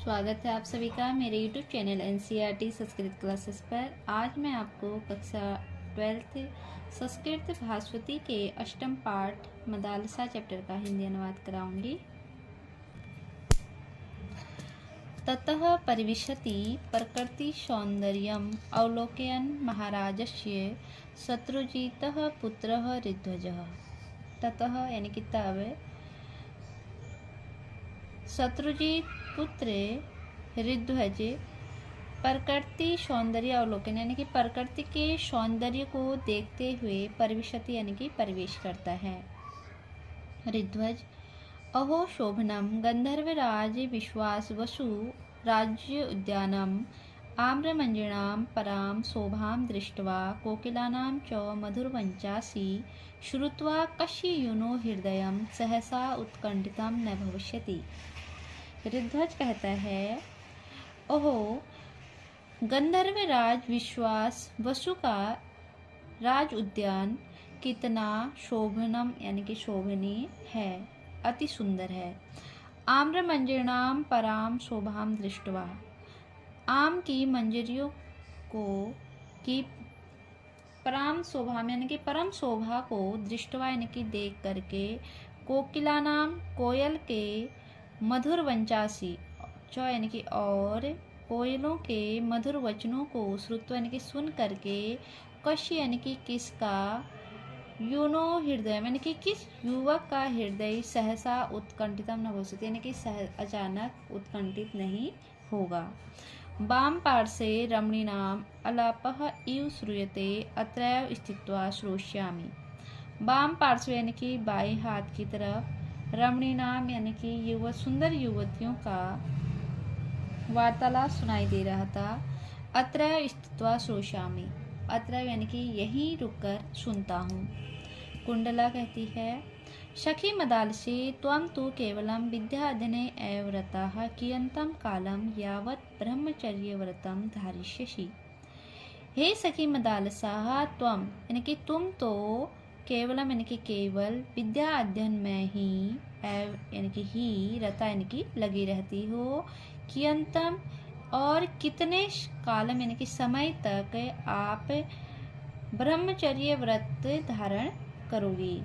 स्वागत है आप सभी का मेरे YouTube channel NCERT Sanskrit classes पर। आज मैं आपको कक्षा 12th संस्कृत भास्वती के अष्टम पाठ मदालसा चैप्टर का हिंदी अनुवाद कराऊंगी। ततः परिविशति प्रकृति सौंदर्यम अवलोकयन् महाराजस्य शत्रुजितः पुत्रः ऋध्वजः। ततः यानी कि तब शत्रुजीत पुत्र ऋध्वज प्रकृति सौंदर्य अवलोकन यानी कि प्रकृति के सौंदर्य को देखते हुए परिविशति यानी कि प्रवेश करता है। ऋध्वज अहो शोभनम गंधर्वराज विश्वास वसु राज्य उद्यानम आम्रमंजनां परां शोभां दृष्ट्वा कोकिलानां च मधुरवंचासी श्रुत्वा कश्ययूनो हृदयं सहसा उत्कंठितं न भविष्यति। ऋध्वज कहता है, ओहो गंधर्वराज विश्वास वसु का राज उद्यान कितना शोभनम यानी कि शोभनीय है, अति सुंदर है। आम्र मंजरीणाम पराम शोभाम दृष्ट्वा आम की मंजरियों को की पराम शोभाम यानी कि परम शोभा को दृष्टवा यानी कि देख करके कोकिला नाम कोयल के मधुर वंचासी यानी कि और कोयलों के मधुर वचनों को श्रुत्व यानी कि सुन करके कश्य यानी कि किसका यूनो हृदय यानी कि किस युवक का हृदय सहसा उत्कंठितम न भविष्यति यानी कि अचानक उत्कंठित नहीं होगा। वाम पार्श्वे रमणीनाम अलापः इव श्रूयते अत्रैव स्थित्वा श्रोष्यामि। वाम पार्श्व यानी कि बाएं हाथ की तरफ रमणी नाम यानी कि सुंदर युवतियों का वार्तालाप सुनाई दे रहा था। अत्रैव स्थित्वा श्रोष्यामि, अत्रैव यानी कि यहीं रुककर सुनता हूँ। कुंडला कहती है, सखी मदालसे त्वं तु केवलं विद्याध्ययने एव रताः कियन्तं कालं यावत् ब्रह्मचर्यव्रतं धारिष्यसि। हे सखी मदालसा, त्वं यानी कि तुम तो केवलम यानी कि केवल विद्या अध्ययन में ही यानी कि ही रता यानी कि लगी रहती हो। कियंतम और कितने कालम यानी कि समय तक आप ब्रह्मचर्य व्रत धारण करोगी।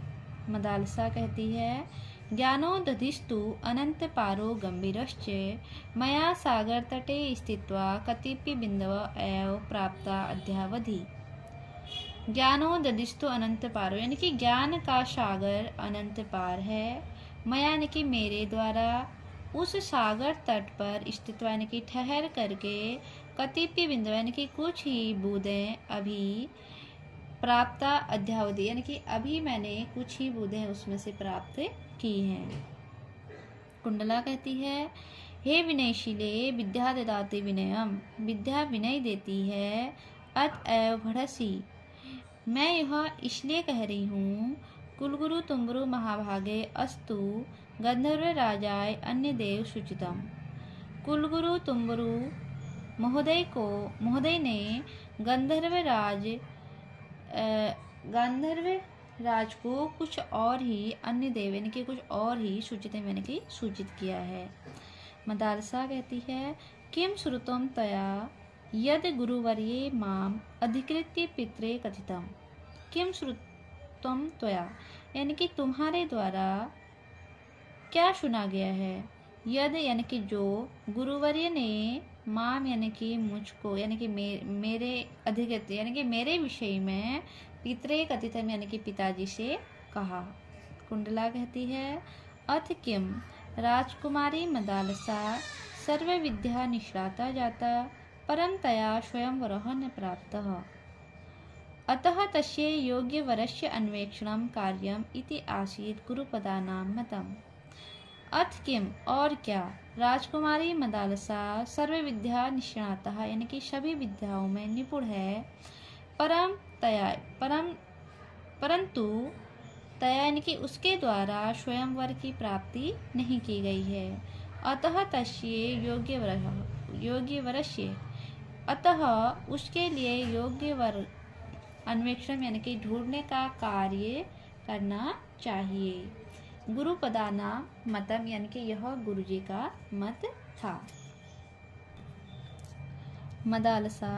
मदालसा कहती है, ज्ञानो दधिस्तु अनंत पारो गंभीरश्च मया सागर तटे स्थित्वा कतिपि बिंदव एव प्राप्ता अध्यावधि। ज्ञानो दधिस्तु अनंत पारो यानी कि ज्ञान का सागर अनंत पार है। मया यानी कि मेरे द्वारा उस सागर तट पर स्थित यानी कि ठहर करके कतिपय बिंदु यानी कि कुछ ही बूंदें अभी प्राप्त अध्यावधि यानी कि अभी मैंने कुछ ही बूंदें उसमें से प्राप्त की हैं। कुंडला कहती है, हे विनयशीले विद्या ददाति विनयम, विद्या विनय देती है। अतएव बढ़सी, मैं यह इसलिए कह रही हूँ। कुलगुरु तुम्बरु महाभागे अस्तु गंधर्व राजाय अन्य देव सुचितम। कुलगुरु तुम्बरु महोदय ने गंधर्व राज को कुछ और ही अन्य देव यानी कि कुछ और ही सूचित यानी कि सूचित किया है। मदालसा कहती है, किम श्रुतम तया यद गुरुवर्ये माम अधिकृत्य पितरे कथितम। किम श्रुतम त्वया यानी कि तुम्हारे द्वारा क्या सुना गया है। यद यानी कि जो गुरुवर्य ने माम यानी कि मुझको यानी कि मेरे अधिकृत यानी कि मेरे विषय में पितरे कथितम यानी कि पिताजी से कहा। कुंडला कहती है, अथ किम राजकुमारी मदालसा सर्व विद्या निश्राता जाता परं तया स्वयंवरः न प्राप्तः। अतः तस्य योग्यवरस्य अन्वेषणं कार्यम् इति आसीत् गुरुपदानां मतम्। अथ किम और क्या, राजकुमारी मदालसा सर्व विद्या निष्णातः यानी कि सभी विद्याओं में निपुण है। परंतु तया यानी कि उसके द्वारा स्वयंवर की प्राप्ति नहीं की गई है। अतः तस्य योग्यवरस्य अतः उसके लिए योग्य वर अन्वेषण यानी कि ढूंढने का कार्य करना चाहिए। गुरुपदाना मतम यानी कि यह गुरुजी का मत था। मदालसा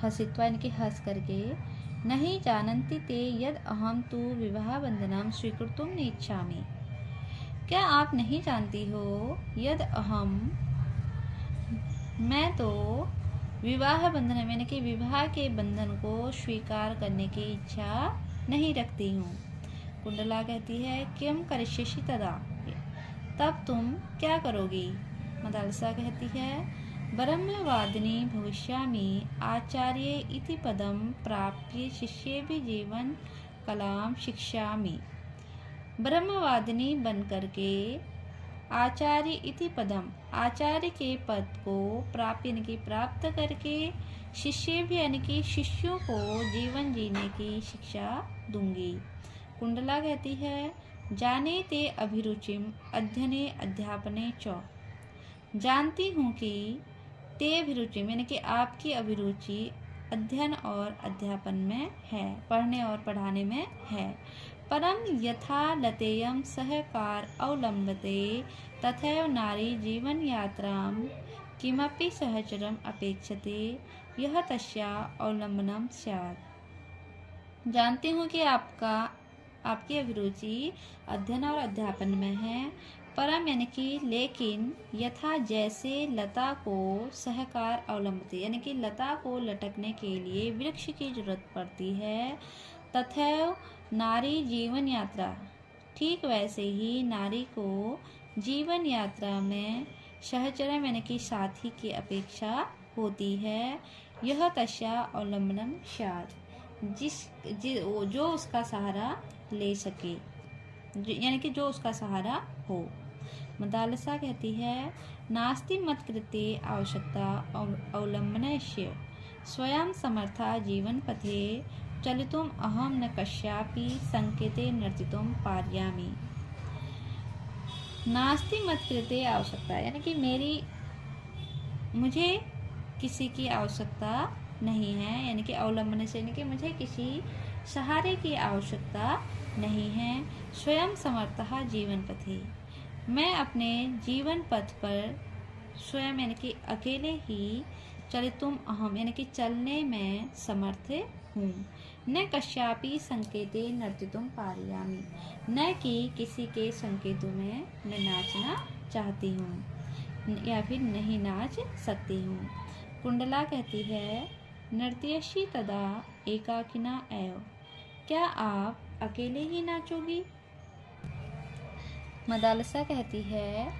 हसित्वा यानी कि हंस करके, नहीं जानन्ति ते यद अहम तु विवाह बंधनम स्वीकर्तुम नेच्छामि। क्या आप नहीं जानती हो यद अहम, मैं तो विवाह बंधन यानी कि विवाह के बंधन को स्वीकार करने की इच्छा नहीं रखती हूँ। कुंडला कहती है किम करिष्यसि तदा, तब तुम क्या करोगी। मदालसा कहती है ब्रह्मवादिनी भविष्यामि आचार्य इति पदम प्राप्य शिष्येभि जीवन कलाम शिक्षामि। ब्रह्मवादिनी बन करके आचार्य इति पदम, आचार्य के पद को प्राप्त यानी कि प्राप्त करके शिष्य भी यानी कि शिष्यों को जीवन जीने की शिक्षा दूंगी। कुंडला कहती है जाने ते अभिरुचिम अध्ययने अध्यापने च, जानती हूँ कि ते अभिरुचिम यानी कि आपकी अभिरुचि अध्ययन और अध्यापन में है, पढ़ने और पढ़ाने में है। परम यथा लतेयम सहकार अवलंबते तथैव नारी जीवन यात्रां किमपि सहचरम अपेक्षते यह तस्या अवलंबनम स्यात्। जानती हूँ कि आपकी अभिरुचि अध्ययन और अध्यापन में है, परम यानी कि लेकिन यथा जैसे लता को सहकार अवलंबते यानी कि लता को लटकने के लिए वृक्ष की जरूरत पड़ती है, तथैव नारी जीवन यात्रा, ठीक वैसे ही नारी को जीवन यात्रा में सहचर्य यानी कि साथी की अपेक्षा होती है। यह तस्या अवलंबनम स्यात्, जो उसका सहारा ले सके, यानी कि जो उसका सहारा हो। मदालसा कहती है नास्ति मत्कृते आवश्यकता अवलंबनस्य स्वयं समर्था जीवन पथे चलितुम अहम न कस्यापि संकेते नर्तितुम पारयामि। नास्ति मत्कृते आवश्यकता यानी कि मुझे किसी की आवश्यकता नहीं है, यानी कि अवलंबन से यानी कि मुझे किसी सहारे की आवश्यकता नहीं है। स्वयं समर्थः जीवन पथे, मैं अपने जीवन पथ पर स्वयं यानी कि अकेले ही चलितुम अहम यानी कि चलने में समर्थ हूँ। न कश्यापि संकेते नर्तितुम पारयामि, न कि किसी के संकेतों में मैं नाचना चाहती हूँ या फिर नहीं नाच सकती हूँ। कुंडला कहती है नृत्यशी तदा एकाकिना एव, क्या आप अकेले ही नाचोगी। मदालसा कहती है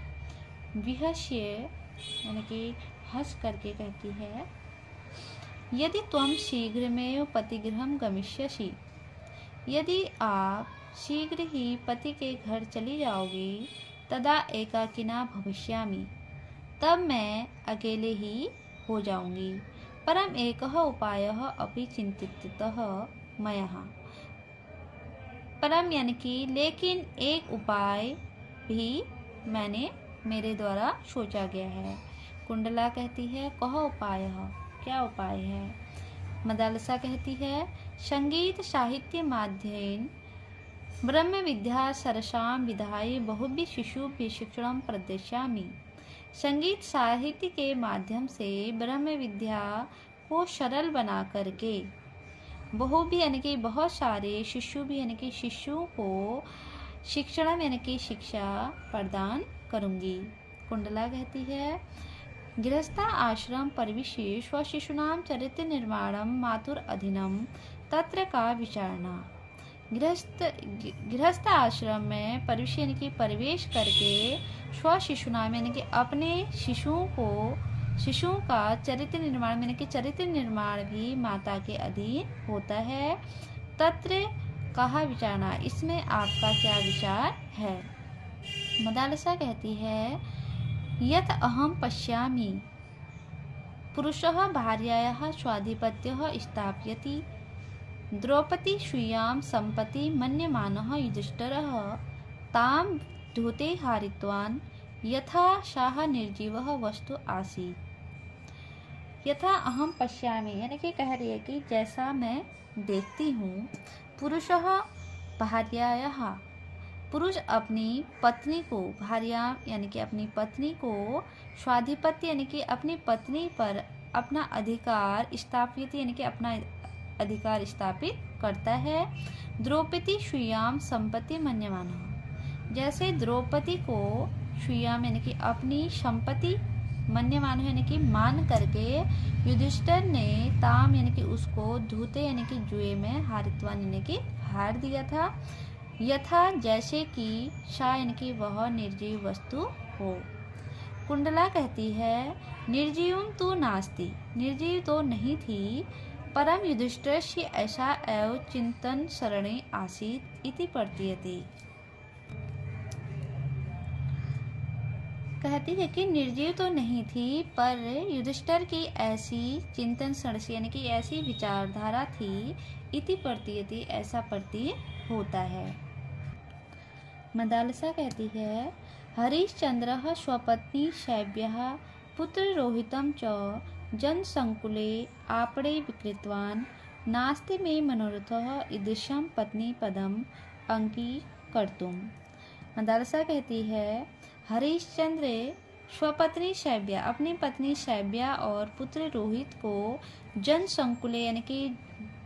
विहस्य यानी कि हंस करके कहती है यदि त्वं शीघ्रमेव पतिगृहं गमिष्यसि, यदि आप शीघ्र ही पति के घर चली जाओगी, तदा एकाकिना भविष्यामि, तब मैं अकेले ही हो जाऊंगी। परम एकः उपायः अपि चिन्तितः मया, परम यानी कि लेकिन एक उपाय भी मेरे द्वारा सोचा गया है। कुंडला कहती है कह उपाय, क्या उपाय है। मदालसा कहती है संगीत साहित्य माध्येन ब्रह्म विद्या सरसाम विधाय बहुभि शिशुभि शिक्षणं प्रदर्शयामि। संगीत साहित्य के माध्यम से ब्रह्म विद्या को सरल बना करके बहुभि यानी कि बहुत सारे शिशु भी यानी कि शिशुओं को शिक्षण यानी कि शिक्षा प्रदान करूंगी। कुंडला कहती है गृहस्था आश्रम परिविशेष स्वशिशूनां चरित्र निर्माणम मातुर अधीनम तत्र का विचारणा। गृहस्थ आश्रम में परिवेश यानी कि परिवेश करके स्वशिशुनाम यानी कि अपने शिशुओं का चरित्र निर्माण यानी कि चरित्र निर्माण भी माता के अधीन होता है। तत्र कहा विचारणा, इसमें आपका क्या विचार है। मदालसा कहती है यत अहम पश्यामि पुरुषः भार्यायाः स्वाधिपत्यः स्थापयति, द्रौपदी स्वीयां सम्पत्ति मन्यमानः युधिष्ठिरः तां धूते हारितवान् यथा सः निर्जीवः वस्तु आसीत्। यथा अहम पश्यामि यानी कि कह रही है कि जैसा मैं देखती हूँ, पुरुषः भार्यायाः, पुरुष अपनी पत्नी को, भार्या यानी कि अपनी पत्नी को, स्वाधिपत्य यानी कि अपनी पत्नी पर अपना अधिकार स्थापित यानी कि अपना अधिकार स्थापित करता है। द्रौपदी श्रियाम संपत्ति मन्यमानः, जैसे द्रौपदी को श्रियाम यानी कि अपनी संपत्ति मन्यमान यानी कि मान करके युधिष्ठिर ने ताम यानी कि उसको धूते यानी कि जुए में हारित्वान यानी कि हार दिया था। यथा जैसे कि सा यानी कि वह निर्जीव वस्तु हो। कुंडला कहती है निर्जीवम तो नास्ति, निर्जीव तो नहीं थी। परम युधिष्ठिरस्य ऐसा एव चिंतन सरणे आसीत् इति प्रतीयते। कहती है कि निर्जीव तो नहीं थी, पर युधिष्ठिर की ऐसी चिंतन सरणी यानी कि ऐसी विचारधारा थी। इति प्रतीयते, ऐसा प्रतीत होता है। मदालसा कहती है हरिश्चंद्रः स्वपत्नी शैव्यः पुत्र रोहितं च जनसंकुले आपणे विकृतवान् नास्ति मे मनोरथः ईदृशं पत्नी पदम अंगीकर्तुम्। मदालसा कहती है हरिश्चंद्र स्वपत्नी शैव्या, अपनी पत्नी शैव्या और पुत्र रोहित को जन संकुले यानी कि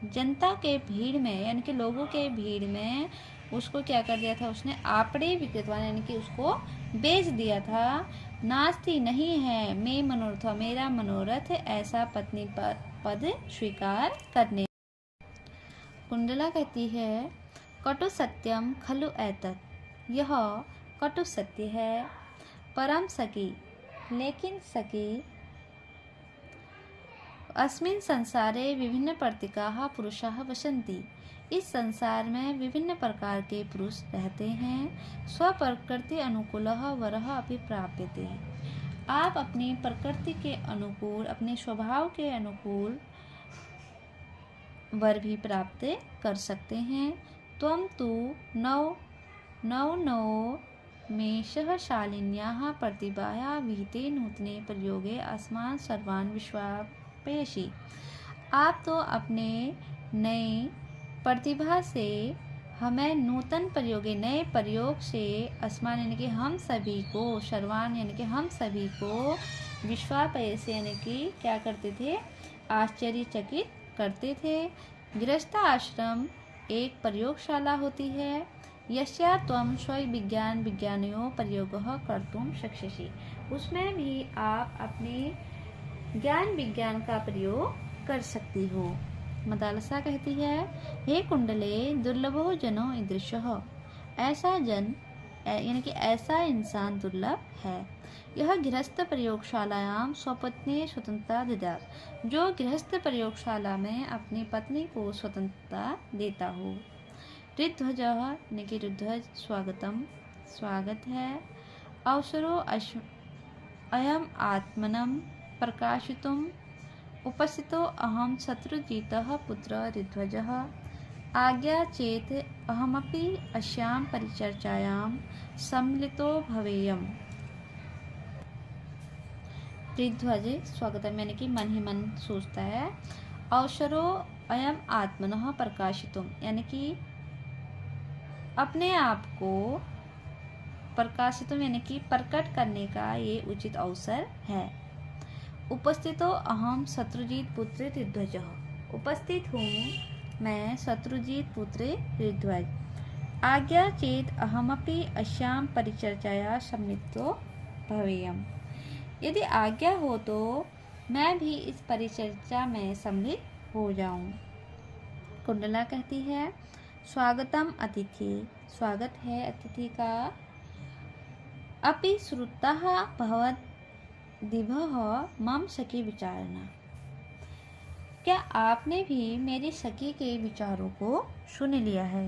जनता के भीड़ में यानी कि लोगों के भीड़ में उसको क्या कर दिया था, उसने आपड़े विकृतवान यानी कि उसको बेच दिया था। नास्ति नहीं है, मैं मनोरथ मेरा मनोरथ ऐसा पत्नी पद स्वीकार करने। कुंडला कहती है कटु सत्यम खलु एतत्, यह कटु सत्य है। परम सखी, लेकिन सखी अस्मिन् संसारे विभिन्न प्रतीकाः पुरुषाः वसन्ति, इस संसार में विभिन्न प्रकार के पुरुष रहते हैं। स्वप्रकृति अनुकूलः वरः अपि प्राप्यते, आप अपनी प्रकृति के अनुकूल अपने स्वभाव के अनुकूल वर भी प्राप्त कर सकते हैं। त्वं तु नव मेषः शालिन्याः प्रतिभाया विहिते नूतने प्रयोगे अस्मान् सर्वान् विश्वापयसि, आप तो अपने नए प्रतिभा से हमें नूतन प्रयोगे नए प्रयोग से अस्मान यानी कि हम सभी को, सर्वान यानी कि हम सभी को, विश्वापयसे यानी कि क्या करते थे, आश्चर्यचकित करते थे। गृहस्थ आश्रम एक प्रयोगशाला होती है। यस्या त्वं स्वविज्ञान विज्ञानयो प्रयोगः कर्तुं शक्ष्यसि, उसमें भी आप अपने ज्ञान विज्ञान का प्रयोग कर सकती हो। मदालसा कहती है हे कुंडले दुर्लभो जनो ईदृशः, ऐसा जन यानी कि ऐसा इंसान दुर्लभ है। यह गृहस्थ प्रयोगशालायां स्वपत्नी स्वतंत्रता ददात, जो गृहस्थ प्रयोगशाला में अपनी पत्नी को स्वतंत्रता देता हो। ऋध्वज यानी कि ऋध्वज स्वागतम, स्वागत है। अवसरो अयम आत्मनम प्रकाशितुम उपस्थितो अहम शत्रुजितः पुत्र ऋध्वजः, आज्ञा चेत अहमपि अस्यां परिचर्चायां सम्मिलितो भवेयम्। ऋध्वज स्वागतम यानी कि मन ही मन सोचता है। अवसरो अयम आत्मनः प्रकाशितुम यानी कि अपने आप को प्रकाशितुम यानी कि प्रकट करने का ये उचित अवसर है। उपस्थितो अहम शत्रुजीत पुत्र ऋध्वज, उपस्थित हूँ मैं शत्रुजीत पुत्र ऋध्वज। आज्ञा चेत अहमपि अस्यां परिचर्चाया सम्मिलितो भवेयम्, यदि आज्ञा हो तो मैं भी इस परिचर्चा में सम्मिलित हो जाऊं। कुंडला कहती है स्वागतम अतिथि, स्वागत है अतिथि का। अपि श्रुतः भवत् दिभः मम सखी विचारणा, क्या आपने भी मेरी सखी के विचारों को सुन लिया है।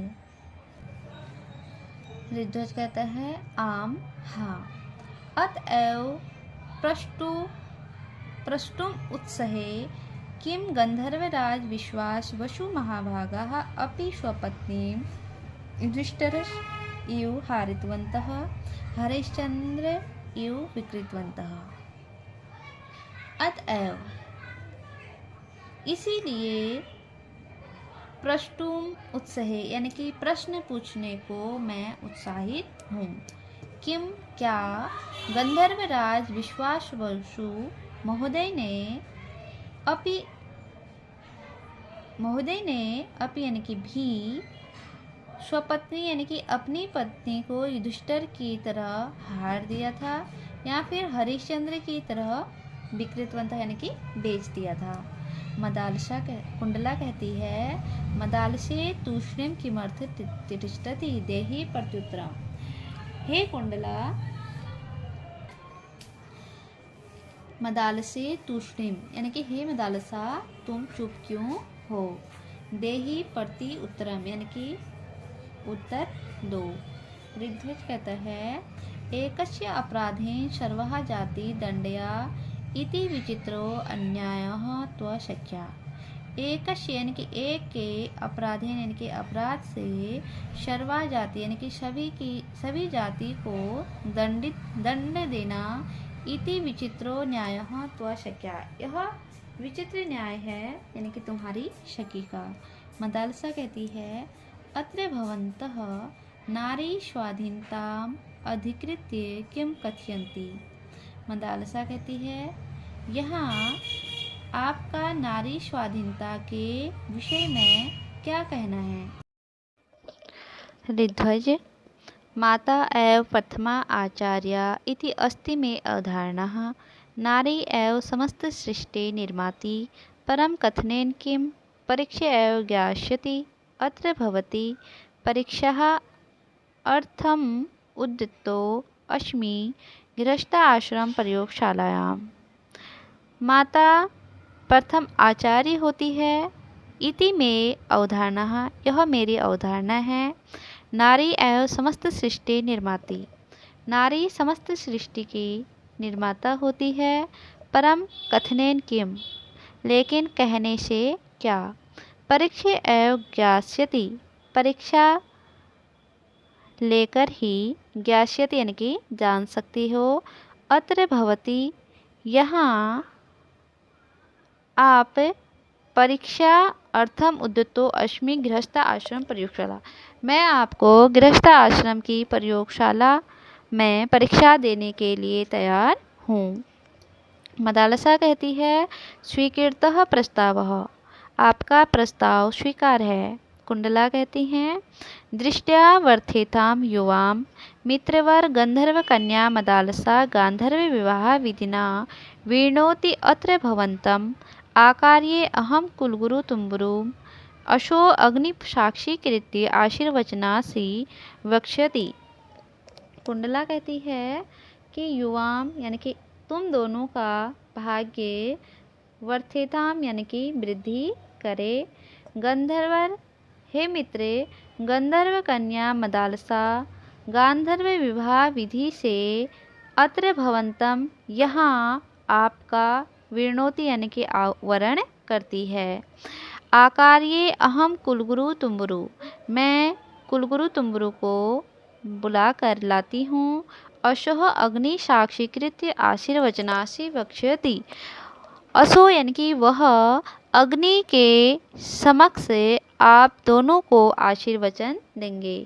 ऋध्वज कहता है आम हाँ। अतएव प्रष्टुम उत्सहे किं गंधर्वराज विश्वास वसु महाभागाः अपि स्वपत्नीं युधिष्ठिरस्य इव हारितवन्तः हरिश्चंद्र इव विकृतवन्तः। अतएव इसीलिए प्रष्टुम उत्सहे यानी कि प्रश्न पूछने को मैं उत्साहित हूँ। किम क्या गंधर्वराज विश्वासवसु महोदय ने अपि महोदय ने अपि यानी कि भी स्वपत्नी यानी कि अपनी पत्नी को युधिष्ठिर की तरह हार दिया था या फिर हरिश्चंद्र की तरह विकृतवंता यानी कि बेच दिया था। कुंडला कहती है मदालसे तूष्णीम किमर्थ तिष्ठति देहि प्रत्युत्तरम। हे कुंडला, मदालसे तूष्णीम यानी कि हे मदालसा तुम चुप क्यों हो। देहि प्रति उत्तरम यानी कि उत्तर दो। ऋग्वेद कहता है एकस्य अपराधेन सर्वः जाति दंडया इति विचित्रो अन्यायः त्वशक्या। एकस्य यानी कि एक के अपराधेन यानी कि अपराध से सर्वा जाति यानी कि सभी जाति को दंड देना इति विचित्रो न्यायः त्वशक्या। यह विचित्र न्याय है यानी कि तुम्हारी शकी का। मदालसा कहती है अत्र भवन्तः नारी स्वाधीनताम् अधिकृत्य किम कथयन्ति। मदालसा कहती है यहाँ आपका नारी स्वाधीनता के विषय में क्या कहना है। ऋग्ध्वज माता एव प्रथमा आचार्या इति अस्ति मे अवधारणः। नारी एव समस्त सृष्टि निर्माति परम कथनेन किम परीक्षा एव ज्ञास्यति। अत्र भवति परीक्षाः अर्थम उद्युक्तो अस्मि गृहस्थ प्रयोगशालायां। माता प्रथम आचार्य होती है इति में अवधारणा, यह मेरी अवधारणा है। नारी एवं समस्त सृष्टि निर्माती, नारी समस्त सृष्टि की निर्माता होती है। परम कथनेन किम लेकिन कहने से क्या। परीक्षा एवं ज्ञास्यति परीक्षा लेकर ही ज्ञास्यति यानी कि जान सकती हो। अत्र भवति यहाँ आप परीक्षा अर्थम उद्युक्तो अस्मि गृहस्थ आश्रम प्रयोगशाला। मैं आपको गृहस्थ आश्रम की प्रयोगशाला में परीक्षा देने के लिए तैयार हूँ। मदालसा कहती है स्वीकृतः प्रस्तावः, आपका प्रस्ताव स्वीकार है। कुंडला कहती हैं दृष्टया वर्थेताम युवाम मित्रवर गंधर्व कन्या मदालसा गांधर्व विवाह विधिना वीणोति अत्र भवन्तम आकार्ये अहम कुलगुरु तुम्बुरु अशो अग्नि साक्षी कृत्य आशीर्वचनासी वक्ष्यति। कुंडला कहती है कि युवाम यानी कि तुम दोनों का भाग्य वर्धेताम यानी कि वृद्धि करे। गंधर्वर हे मित्रे गंधर्व कन्या मदालसा गांधर्व विवाह विधि से अत्र भवंतम यहाँ आपका विर्णोति यानी कि वर्ण करती है। आकार्ये अहम कुलगुरु तुम्बुरु, मैं कुलगुरु तुम्बुरु को बुला कर लाती हूँ। अशोह अग्नि साक्षीकृत्य आशीर्वचनासी वक्ष्यति, असो यानी कि वह अग्नि के समक्ष आप दोनों को आशीर्वचन देंगे।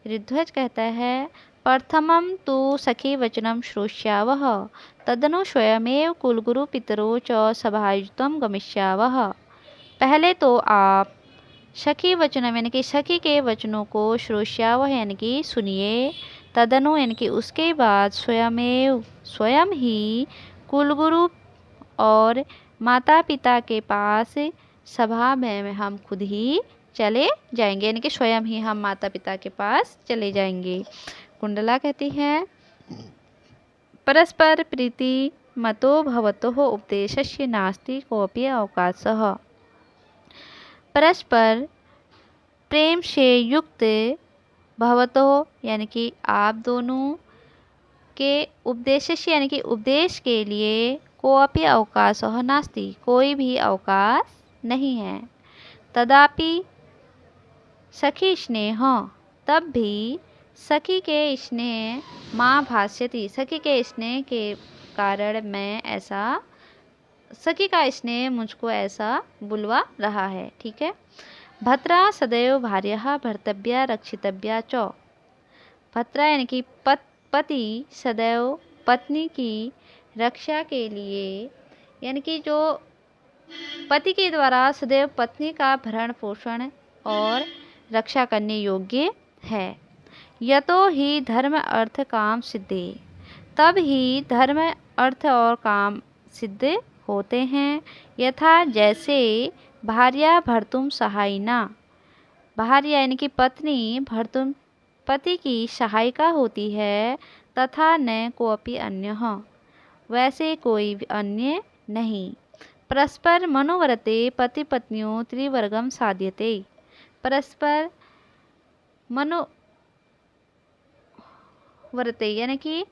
ऋग्ध्वज कहता है प्रथमं तु सखी वचनम श्रोष्यावः तदनु स्वयमेव कुलगुरु पितरो च सभायुतं गमिष्यावः। पहले तो आप सखी वचनम यानी कि सखी के वचनों को श्रोष्यावः यानी कि सुनिए। तदनु यानी कि उसके बाद स्वयं ही कुलगुरु और माता पिता के पास सभा में हम खुद ही चले जाएंगे, यानी कि स्वयं ही हम माता पिता के पास चले जाएंगे। कुंडला कहती है परस्पर प्रीति मतो भवतोः उपदेशस्य नास्ति कोऽपि अवकाशः। परस्पर प्रेम से युक्त भवतोः यानी कि आप दोनों के उपदेशस्य यानी कि उपदेश के लिए कोऽपि अवकाशः नास्ति, कोई भी अवकाश नहीं है। तदापि सखी स्नेह, तब भी सखी के स्नेह माँ भाष्यति, सखी के स्नेह के कारण मैं ऐसा, सखी का स्नेह मुझको ऐसा बुलवा रहा है। ठीक है। भद्रा सदैव भार्या भर्तव्या रक्षितव्या च। भद्रा यानी कि पति सदैव पत्नी की रक्षा के लिए, यानी कि जो पति के द्वारा सदैव पत्नी का भरण पोषण और रक्षा करने योग्य है। यतो ही धर्म अर्थ काम सिद्धे, तब ही धर्म अर्थ और काम सिद्ध होते हैं। यथा जैसे भार्या भर्तुम सहायिना, भार्या यानी कि पत्नी भर्तुम पति की सहायिका होती है, तथा न कोऽपि अन्यः, वैसे कोई भी अन्य नहीं। परस्पर मनोवरते पति पत्नियों त्रिवर्गम साध्यते, परस्पर मनोवरते यानी कि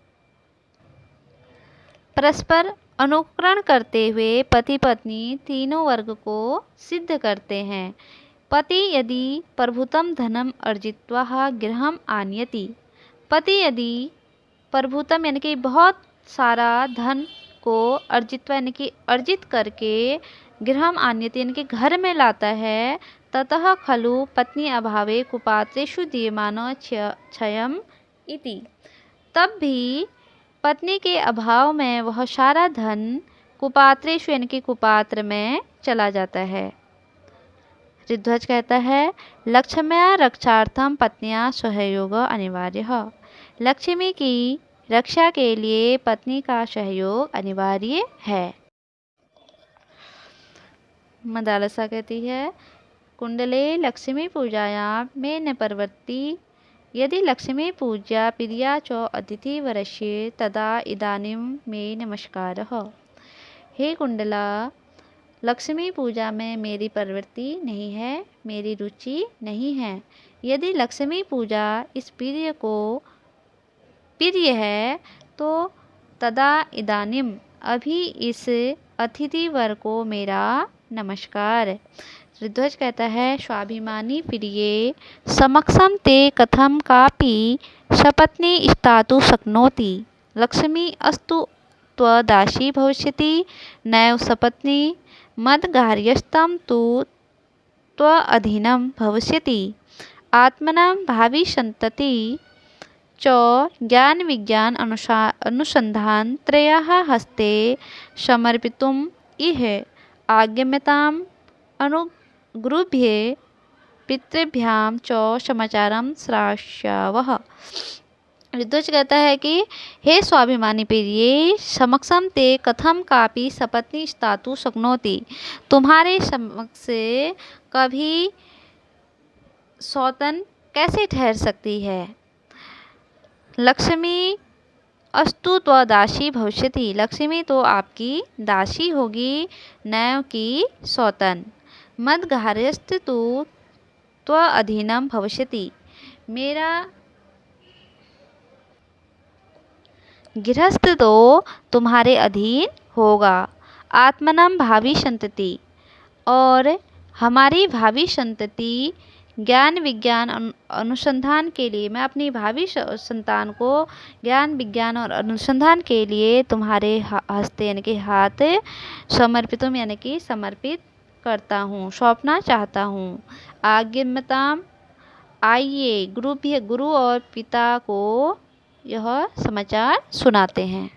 परस्पर अनुकरण करते हुए पति पत्नी तीनों वर्ग को सिद्ध करते हैं। पति यदि प्रभुतम धनम अर्जित्वा गृहम आनयति, पति यदि प्रभुतम यानी कि बहुत सारा धन को अर्जित्वा यानी कि अर्जित करके गृहम आनयति यानी कि घर में लाता है, ततः खलु पत्नी अभावे कुपात्रेषु दीयमानो क्षयम इति, तब भी पत्नी के अभाव में वह सारा धन कुपात्रेषु यानी कि कुपात्र में चला जाता है। ऋद्ध्वज कहता है लक्ष्म्या रक्षार्थम पत्निया सहयोग अनिवार्य, लक्ष्मी की रक्षा के लिए पत्नी का सहयोग अनिवार्य है। मदालसा कहती है कुंडले लक्ष्मी पूजायां में न प्रवृत्ति, यदि लक्ष्मी पूजा प्रिया च अतिथि वरस्य तदा इदानीं मे नमस्कारः। हे कुंडला, लक्ष्मी पूजा में मेरी प्रवृत्ति नहीं है, मेरी रुचि नहीं है। यदि लक्ष्मी पूजा इस प्रिय को प्रिय है तो तदा इदानीम अभी इस अतिथि वर को मेरा नमस्कार। ऋद्ध्वज कहता है स्वाभिमानी प्रिये समक्षम ते कथम कापि सपत्नी स्थातु शक्नोति, लक्ष्मी अस्तु त्वदासी भविष्यति नैव सपत्नी मद्गार्यस्तं तु त्वअधीनं भविष्यति। आत्मनं भावी संतति च ज्ञान विज्ञान अनुसंधान त्रयः हस्ते समर्पितुम् इह आज्ञम्यताम् अनुगृभ्ये पितृभ्याम च समाचारम श्रास्यावः। ऋद्ध्वज कहता है कि हे स्वाभिमानी प्रिये समक्षम ते कथम कापि सपत्नी स्थातु शक्नोति, तुम्हारे समक्ष कभी सौतन कैसे ठहर सकती है। लक्ष्मी अस्तु त्वदासी भविष्यति, लक्ष्मी तो आपकी दासी होगी, नैव की सौतन। मद्गार्यस्तु त्वअधीनं भविष्यति, मेरा गृहस्थ तो तुम्हारे अधीन होगा। आत्मनम भावी संतति, और हमारी भावी संतति ज्ञान विज्ञान अनुसंधान के लिए, मैं अपनी भावी संतान को ज्ञान विज्ञान और अनुसंधान के लिए तुम्हारे हस्ते यानी कि हाथ समर्पितुम यानी कि समर्पित करता हूँ, सौंपना चाहता हूँ। आज्ञम्यताम, आइए गुरु और पिता को यह समाचार सुनाते हैं।